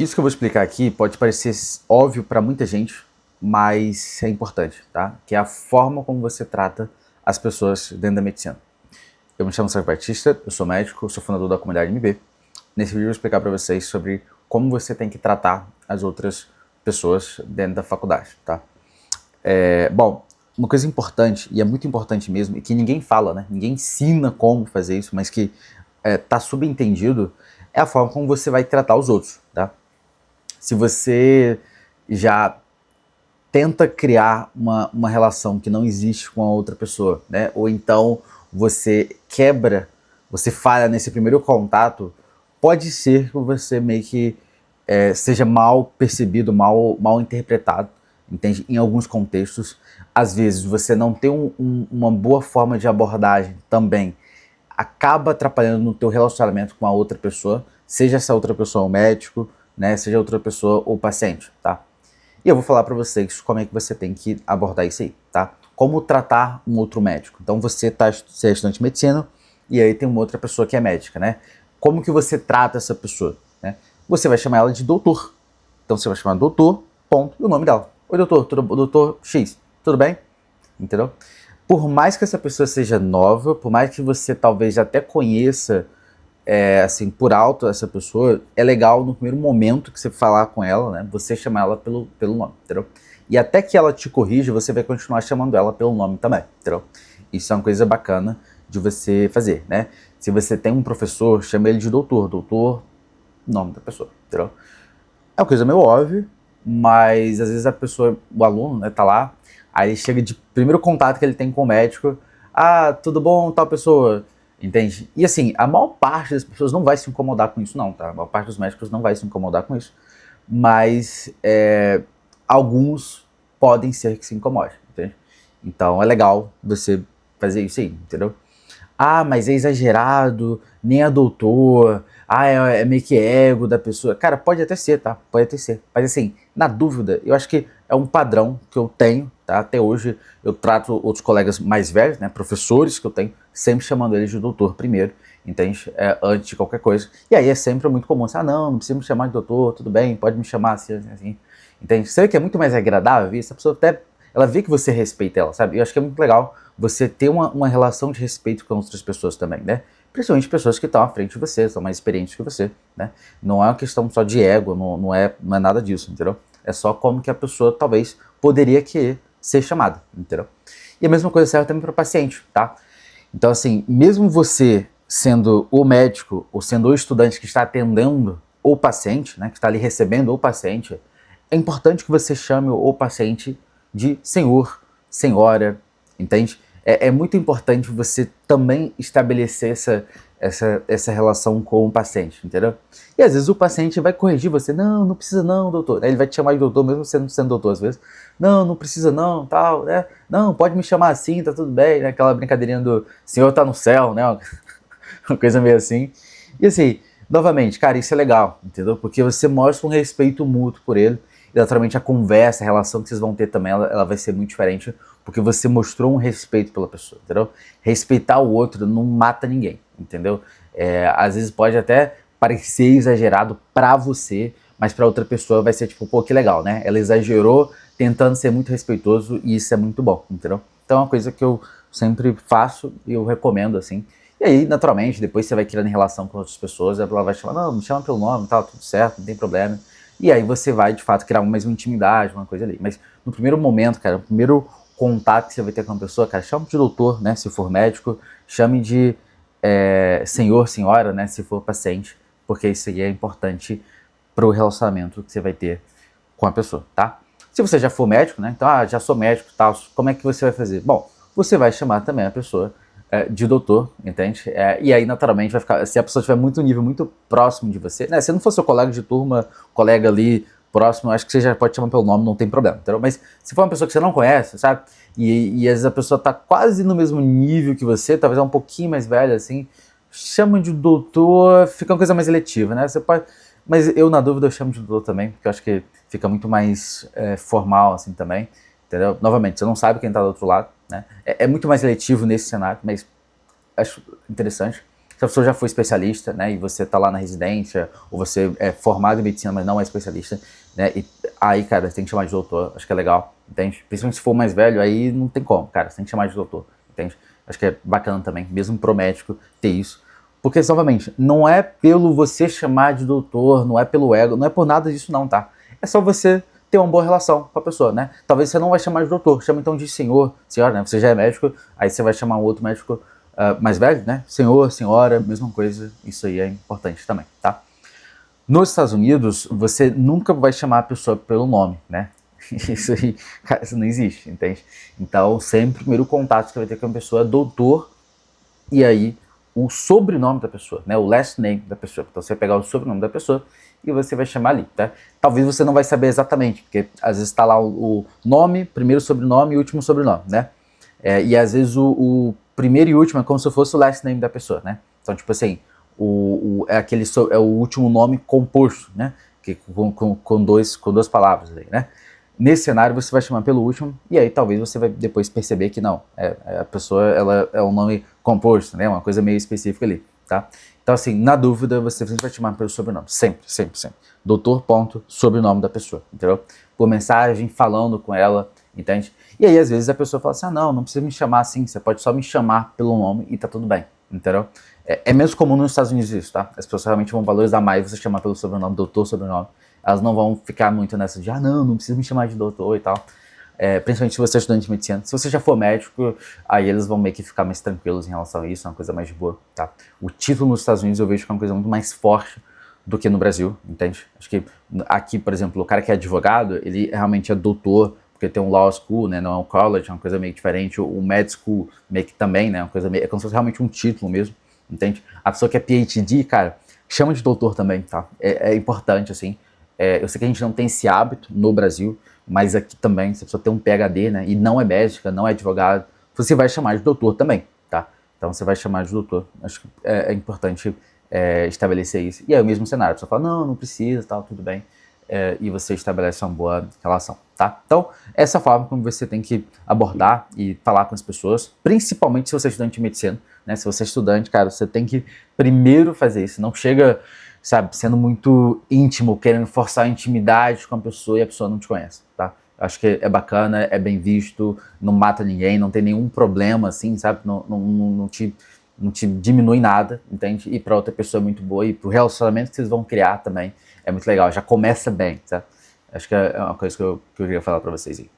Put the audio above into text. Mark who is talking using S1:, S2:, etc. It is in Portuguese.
S1: Isso que eu vou explicar aqui pode parecer óbvio para muita gente, mas é importante, tá? Que é a forma como você trata as pessoas dentro da medicina. Eu me chamo Sérgio Batista, eu sou médico, sou fundador da comunidade MB. Nesse vídeo eu vou explicar para vocês sobre como você tem que tratar as outras pessoas dentro da faculdade, tá? Bom, uma coisa importante, e é muito importante mesmo, e que ninguém fala, né? Ninguém ensina como fazer isso, mas que tá subentendido, é a forma como você vai tratar os outros, tá? Se você já tenta criar uma relação que não existe com a outra pessoa, né? Ou então você quebra, você falha nesse primeiro contato, pode ser que você meio que seja mal percebido, mal interpretado, entende? Em alguns contextos, às vezes você não tem uma boa forma de abordagem também, acaba atrapalhando no teu relacionamento com a outra pessoa, seja essa outra pessoa o médico, né, seja outra pessoa o paciente, tá? E eu vou falar para vocês como é que você tem que abordar isso aí, tá? Como tratar um outro médico. Então você é estudante de medicina e aí tem uma outra pessoa que é médica, né? Como que você trata essa pessoa, né? Você vai chamar ela de doutor. Então você vai chamar doutor, ponto, e o nome dela. Oi doutor, doutor X, tudo bem? Entendeu? Por mais que essa pessoa seja nova, por mais que você talvez até conheça assim, por alto essa pessoa, é legal no primeiro momento que você falar com ela, né, você chamar ela pelo nome, entendeu? E até que ela te corrija, você vai continuar chamando ela pelo nome também, entendeu? Isso é uma coisa bacana de você fazer, né? Se você tem um professor, chama ele de doutor, nome da pessoa, entendeu? É uma coisa meio óbvia, mas às vezes a pessoa, o aluno, né, tá lá, aí chega de primeiro contato que ele tem com o médico, ah, tudo bom, tal pessoa, entende? E assim, a maior parte das pessoas não vai se incomodar com isso não, tá? A maior parte dos médicos não vai se incomodar com isso, mas alguns podem ser que se incomodem, entende? Então é legal você fazer isso aí, entendeu? Ah, mas é exagerado, nem é doutor, ah, é meio que ego da pessoa. Cara, pode até ser, tá? Pode até ser. Mas assim, na dúvida, eu acho que é um padrão que eu tenho, tá? Até hoje eu trato outros colegas mais velhos, né? Professores que eu tenho, sempre chamando eles de doutor primeiro, entende? Antes de qualquer coisa. E aí é sempre muito comum, assim, ah, não precisa me chamar de doutor, tudo bem, pode me chamar assim, entende? Você vê que é muito mais agradável isso, a pessoa até, ela vê que você respeita ela, sabe? Eu acho que é muito legal você ter uma relação de respeito com outras pessoas também, né? Principalmente pessoas que estão à frente de você, são mais experientes que você, né? Não é uma questão só de ego, não é nada disso, entendeu? É só como que a pessoa talvez poderia querer ser chamada, entendeu? E a mesma coisa serve também para o paciente, tá? Então assim, mesmo você sendo o médico ou sendo o estudante que está atendendo o paciente, né, que está ali recebendo o paciente, é importante que você chame o paciente de senhor, senhora, entende? É muito importante você também estabelecer essa relação com o paciente, entendeu? E às vezes o paciente vai corrigir você, não precisa não, doutor. Aí ele vai te chamar de doutor, mesmo você não sendo doutor às vezes. Não precisa não, tal, né? Não, pode me chamar assim, tá tudo bem, né? Aquela brincadeirinha do senhor tá no céu, né? Uma coisa meio assim. E assim, novamente, cara, isso é legal, entendeu? Porque você mostra um respeito mútuo por ele. E naturalmente a conversa, a relação que vocês vão ter também, ela vai ser muito diferente, porque você mostrou um respeito pela pessoa, entendeu? Respeitar o outro não mata ninguém, entendeu? Às vezes pode até parecer exagerado pra você, mas pra outra pessoa vai ser tipo, pô, que legal, né? Ela exagerou tentando ser muito respeitoso e isso é muito bom, entendeu? Então é uma coisa que eu sempre faço e eu recomendo, assim. E aí, naturalmente, depois você vai criando relação com outras pessoas, ela vai chamar, não, me chama pelo nome, tal, tudo certo, não tem problema. E aí você vai, de fato, criar mais uma intimidade, uma coisa ali. Mas no primeiro momento, cara, no primeiro contato que você vai ter com a pessoa, cara, chame de doutor, né, se for médico, chame de senhor, senhora, né, se for paciente, porque isso aí é importante pro relacionamento que você vai ter com a pessoa, tá? Se você já for médico, né, então, já sou médico e tal, como é que você vai fazer? Bom, você vai chamar também a pessoa de doutor, entende? E aí, naturalmente, vai ficar. Se a pessoa tiver muito nível, muito próximo de você, né? Se não for seu colega de turma, colega ali próximo, acho que você já pode chamar pelo nome, não tem problema, entendeu? Mas se for uma pessoa que você não conhece, sabe? E às vezes a pessoa tá quase no mesmo nível que você, talvez é um pouquinho mais velha, assim, chama de doutor, fica uma coisa mais eletiva, né? Você pode. Mas eu, na dúvida, eu chamo de doutor também, porque eu acho que fica muito mais formal, assim, também. Entendeu? Novamente, você não sabe quem está do outro lado, né? É muito mais seletivo nesse cenário, mas acho interessante. Se a pessoa já foi especialista, né, e você tá lá na residência, ou você é formado em medicina, mas não é especialista, né, e aí, cara, você tem que chamar de doutor, acho que é legal, entende? Principalmente se for mais velho, aí não tem como, cara, você tem que chamar de doutor, entende? Acho que é bacana também, mesmo pro médico ter isso. Porque, novamente, não é pelo você chamar de doutor, não é pelo ego, não é por nada disso não, tá? É só você ter uma boa relação com a pessoa, né? Talvez você não vai chamar de doutor, chama então de senhor, senhora, né? Você já é médico, aí você vai chamar um outro médico mais velho, né? Senhor, senhora, mesma coisa, isso aí é importante também, tá? Nos Estados Unidos, você nunca vai chamar a pessoa pelo nome, né? Isso aí, cara, isso não existe, entende? Então, sempre o primeiro contato que você vai ter com a pessoa é doutor, e aí o sobrenome da pessoa, né? O last name da pessoa. Então, você vai pegar o sobrenome da pessoa e você vai chamar ali, tá? Talvez você não vai saber exatamente, porque às vezes está lá o nome, primeiro sobrenome e último sobrenome, né? E às vezes o primeiro e último é como se fosse o last name da pessoa, né? Então, tipo assim, é o último nome composto, né? Que, com duas palavras aí, né? Nesse cenário você vai chamar pelo último e aí talvez você vai depois perceber que não, a pessoa ela é um nome composto, né? Uma coisa meio específica ali, tá? Então assim, na dúvida você sempre vai chamar pelo sobrenome, sempre, sempre, sempre. Doutor, ponto, sobrenome da pessoa, entendeu? Por mensagem, falando com ela, entende? E aí às vezes a pessoa fala assim, não precisa me chamar assim, você pode só me chamar pelo nome e tá tudo bem, entendeu? É menos comum nos Estados Unidos isso, tá? As pessoas realmente vão valorizar mais você chamar pelo sobrenome, doutor, sobrenome. Elas não vão ficar muito nessa de, não precisa me chamar de doutor e tal. Principalmente se você é estudante de medicina. Se você já for médico, aí eles vão meio que ficar mais tranquilos em relação a isso, é uma coisa mais de boa, tá? O título nos Estados Unidos eu vejo que é uma coisa muito mais forte do que no Brasil, entende? Acho que aqui, por exemplo, o cara que é advogado, ele realmente é doutor, porque tem um law school, né, não é um college, é uma coisa meio diferente. O med school meio que também, né, uma coisa meio, é como se fosse realmente um título mesmo, entende? A pessoa que é PhD, cara, chama de doutor também, tá? É importante, assim. Eu sei que a gente não tem esse hábito no Brasil, mas aqui também, se a pessoa tem um PhD, né, e não é médica, não é advogado, você vai chamar de doutor também, tá? Então você vai chamar de doutor. Acho que é importante estabelecer isso. E aí o mesmo cenário, a pessoa fala, não precisa, tal, tudo bem. E você estabelece uma boa relação, tá? Então, essa forma como você tem que abordar e falar com as pessoas, principalmente se você é estudante de medicina, né? Se você é estudante, cara, você tem que primeiro fazer isso. Não chega, sabe, sendo muito íntimo, querendo forçar a intimidade com a pessoa e a pessoa não te conhece, tá? Acho que é bacana, é bem visto, não mata ninguém, não tem nenhum problema, assim, sabe? Não te diminui nada, entende? E para outra pessoa é muito boa, e pro relacionamento que vocês vão criar também é muito legal, já começa bem, tá? Acho que é uma coisa que eu queria falar para vocês aí.